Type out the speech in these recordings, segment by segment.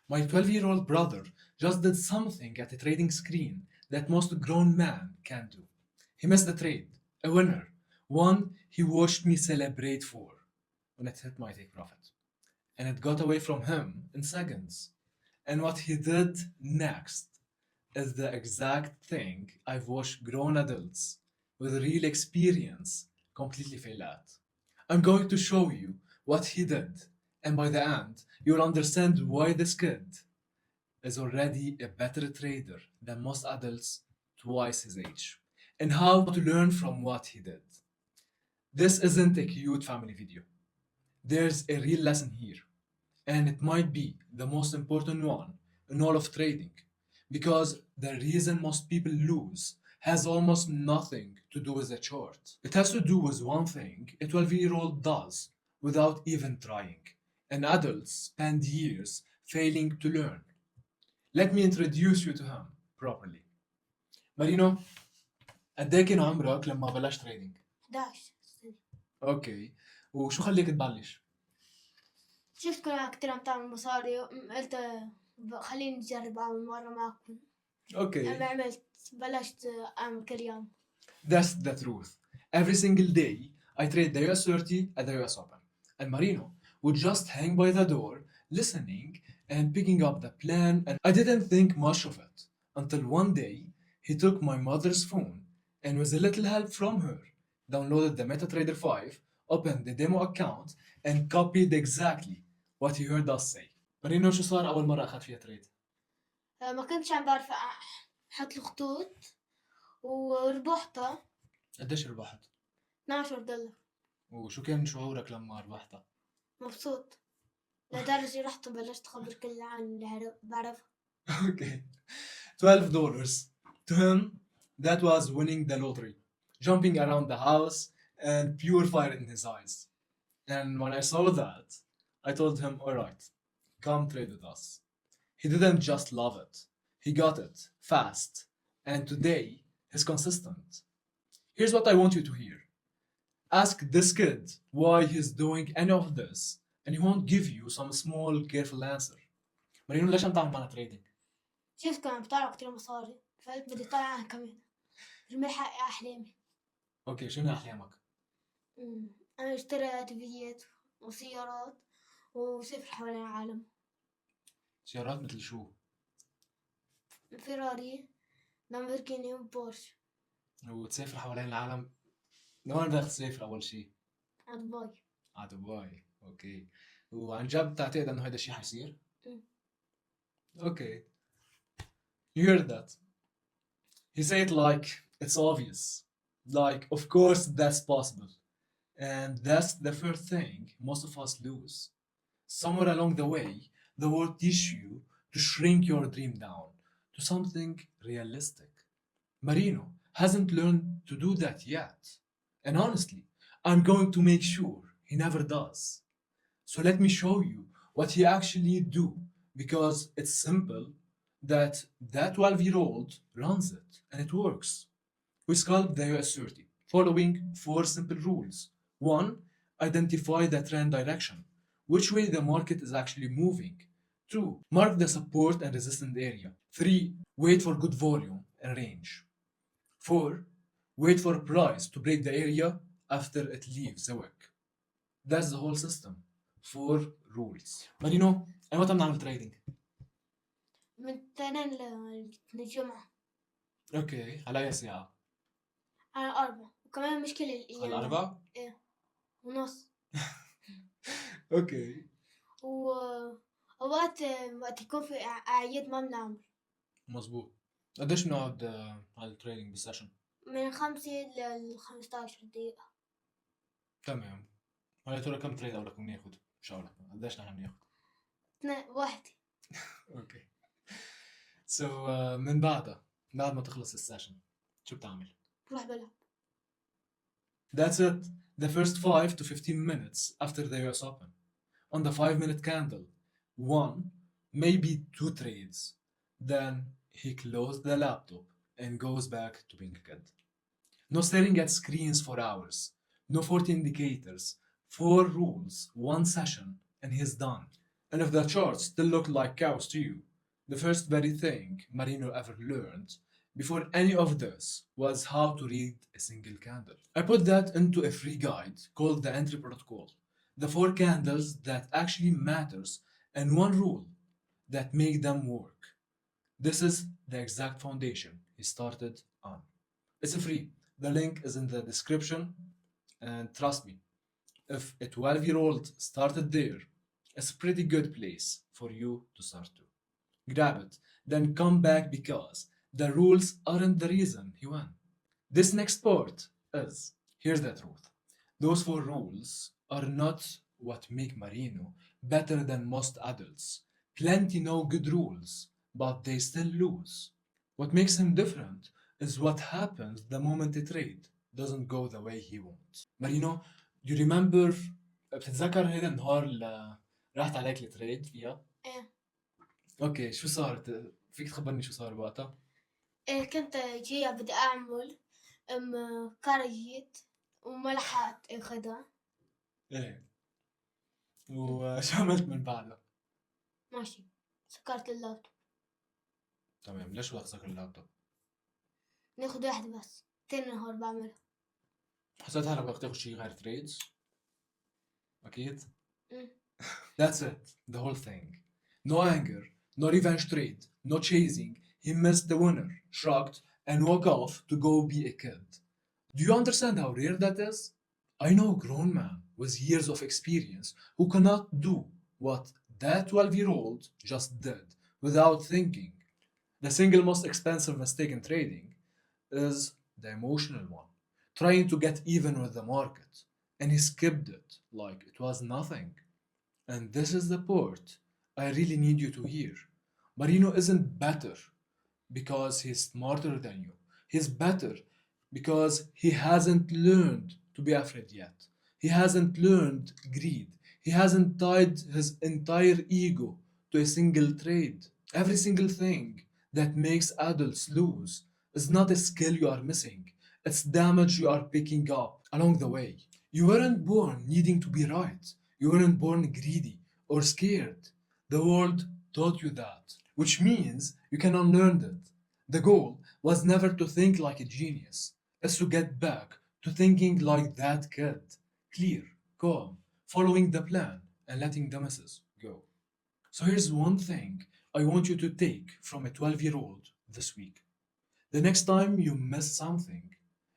My 12-year-old brother just did something at a trading screen that most grown men can do. He missed the trade, a winner, one he watched me celebrate for when it hit my take profit. And it got away from him in seconds. And what he did next is the exact thing I've watched grown adults with real experience completely fail at. I'm going to show you what he did, and by the end, you'll understand why this kid is already a better trader than most adults twice his age, and how to learn from what he did. This isn't a cute family video. There's a real lesson here, and it might be the most important one in all of trading, because the reason most people lose has almost nothing to do with the chart. It has to do with one thing a 12-year-old does without even trying, and adults spend years failing to learn. Let me introduce you to him properly. Marino, قد ايه كان عمرك لما بلشت تريدينج؟ 11 سنة. اوكي، وشو خليك تبلش؟ شفت كنا كتير عم تعمل مصاري قلت خليني نجرب أعمل مرة معكم. اوكي. لما عملت بلشت أعمل كل يوم. That's the truth. Every single day, I trade the US 30 at the US Open. And Marino would just hang by the door, listening and picking up the plan. And I didn't think much of it until one day he took my mother's phone and, with a little help from her, downloaded the MetaTrader 5, opened the demo account, and copied exactly what he heard us say. Marino, شو صار أول مرة أخذت فيها تريد؟ ما كنتش عم بعرف أحط الخطوط وربحتها. قديش ربحت؟ $12. وشو كان شعورك لما ربحتها؟ مبسوط لدرجة رحت وبلشت أخبر كل العالم اللي بعرفها. Okay. $12. To him, that was winning the lottery, jumping around the house and pure fire in his eyes. And when I saw that, I told him, alright, come trade with us. He didn't just love it, he got it fast. And today, he's consistent. Here's what I want you to hear. Ask this kid why he's doing any of this, and he won't give you some small, careful answer. Marino, ليش عم تعمل معنا trading؟ شفت كنا عم بطلع كتير مصاري فقلت بدي طلع كمان رمي حقي أحلامي. اوكي، شنو أحلامك؟ أنا اشتريت تلفزيونات وسيارات وسافر حوالين العالم. سيارات مثل شو؟ فيراري، لامبورجيني وبورش. وتسافر حوالين العالم؟ لوين بدك تسافر أول شي؟ على دبي. على دبي، اوكي. وعن جد بتعتقد إنه هيدا الشي حيصير؟ اوكي. You heard that. He said like it's obvious. Like, of course that's possible. And that's the first thing most of us lose. Somewhere along the way, the world teach you to shrink your dream down to something realistic. Marino hasn't learned to do that yet. And honestly, I'm going to make sure he never does. So let me show you what he actually do, because it's simple that 12-year-old runs it and it works. We scalp the US 30 following 4 simple rules. 1. Identify the trend direction, which way the market is actually moving. 2. Mark the support and resistance area. 3. Wait for good volume and range. 4. Wait for price to break the area after it leaves the wick. That's the whole system. 4 rules. Marino, أنا متى بنعمل trading؟ من الاثنين للجمعة. اوكي، على أي ساعة؟ على 4 وكمان مش كل الأيام. على 4؟ إيه ونص. اوكي. وقت يكون في أعياد ما بنعمل. مظبوط. قديش بنقعد على التريدنج بالسيشن؟ من 5 ل15 دقيقة. تمام. هلا ترى كم تريد أولك بناخد؟ إن شاء الله. قديش نحن بناخد؟ 1. اوكي. So من بعد ما تخلص السيشن شو بتعمل؟ بروح بلعب. That's it. The first 5 to 15 minutes after the US Open. On the 5-minute candle, 1, maybe 2 trades. Then he closed the laptop and goes back to being a kid. No staring at screens for hours. No 40 indicators. 4 rules, 1 session, and he's done. And if the charts still look like cows to you, the first very thing Marino ever learned before any of this was how to read a single candle. I put that into a free guide called the Entry Protocol. The four candles that actually matters and one rule that make them work. This is the exact foundation he started on. It's free. The link is in the description and trust me, if a 12-year-old started there, it's a pretty good place for you to start to. Grab it, then come back because the rules aren't the reason he won. This next part is here's the truth. Those four rules are not what make Marino better than most adults. Plenty know good rules, but they still lose. What makes him different is what happens the moment a trade doesn't go the way he wants. Marino, do you remember بتتذكر هيدا النهار اللي راحت عليك التريد فيها؟ ايه اوكي شو صار؟ فيك تخبرني شو صار وقتها؟ كنت جاية بدي أعمل كارجيت وما لحقت أخدها. ايه وشو عملت من بعدها؟ ماشي سكرت اللابتوب. تمام ليش بدك تسكر اللابتوب؟ ناخد واحدة بس تاني نهار بعملها. حسيت حالك بدك تاخد شي غير تريدز؟ أكيد؟ مم. That's it, the whole thing. No anger, no revenge trade, no chasing. He missed the winner, shrugged, and walked off to go be a kid. Do you understand how rare that is? I know a grown man with years of experience who cannot do what that 12-year-old just did without thinking. The single most expensive mistake in trading is the emotional one, trying to get even with the market. And he skipped it like it was nothing. And this is the part I really need you to hear. Marino isn't better because he's smarter than you. He's better because he hasn't learned to be afraid yet. He hasn't learned greed. He hasn't tied his entire ego to a single trade. Every single thing that makes adults lose is not a skill you are missing, it's damage you are picking up along the way. You weren't born needing to be right. You weren't born greedy or scared. The world taught you that, which means you can unlearn it. The goal was never to think like a genius, it's to get back to thinking like that kid. Clear, calm, following the plan, and letting the misses go. So here's one thing I want you to take from a 12-year-old this week. The next time you miss something,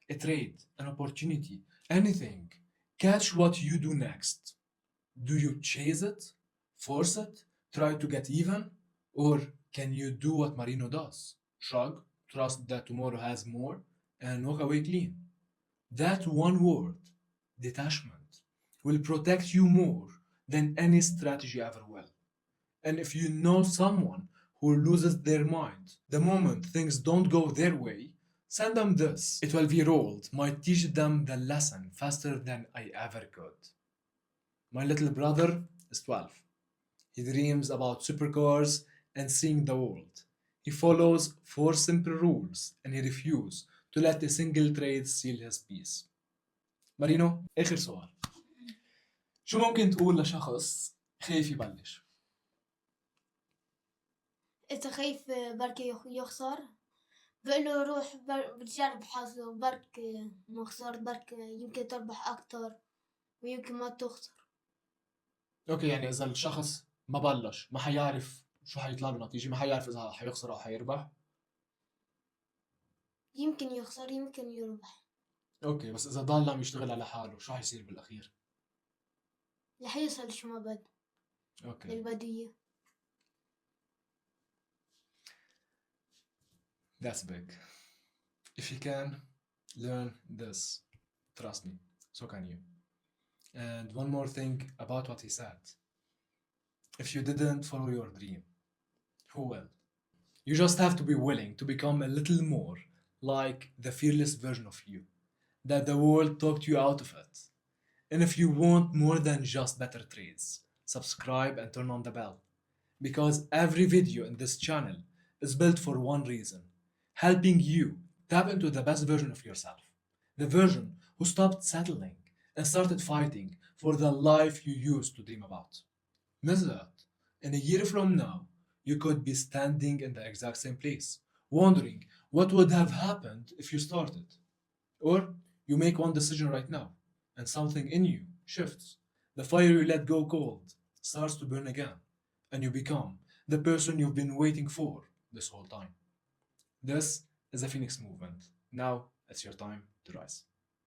a trade, an opportunity, anything, catch what you do next. Do you chase it? Force it? Try to get even? Or can you do what Marino does? Shrug, trust that tomorrow has more, and walk away clean. That one word, detachment, will protect you more than any strategy ever will. And if you know someone who loses their mind the moment things don't go their way, send them this. A 12-year-old might teach them the lesson faster than I ever could. My little brother is 12. He dreams about supercars and seeing the world. He follows four simple rules and he refuses to let a single trade steal his peace. مارينو آخر سؤال شو ممكن تقول لشخص خايف يبلش؟ إذا خايف بركي يخسر بقول له روح بتجرب حظه برك ما خسر برك يمكن تربح أكتر ويمكن ما تخسر. اوكي يعني اذا الشخص ما بلش ما حيعرف شو حيطلع له نتيجة، ما حيعرف اذا حيخسر او حيربح. يمكن يخسر يمكن يربح. اوكي بس اذا ضل عم يشتغل على حاله شو حيصير بالاخير؟ رح يوصل شو ما بده اوكي للبدية. That's big. If you can learn this, trust me, so can you. And one more thing about what he said. If you didn't follow your dream, who will? You just have to be willing to become a little more like the fearless version of you, that the world talked you out of it. And if you want more than just better trades, subscribe and turn on the bell. Because every video in this channel is built for one reason, helping you tap into the best version of yourself. The version who stopped settling and started fighting for the life you used to dream about. Miss that. And a year from now, you could be standing in the exact same place, wondering what would have happened if you started. Or you make one decision right now, and something in you shifts. The fire you let go cold starts to burn again, and you become the person you've been waiting for this whole time. This is the Phoenix movement. Now it's your time to rise.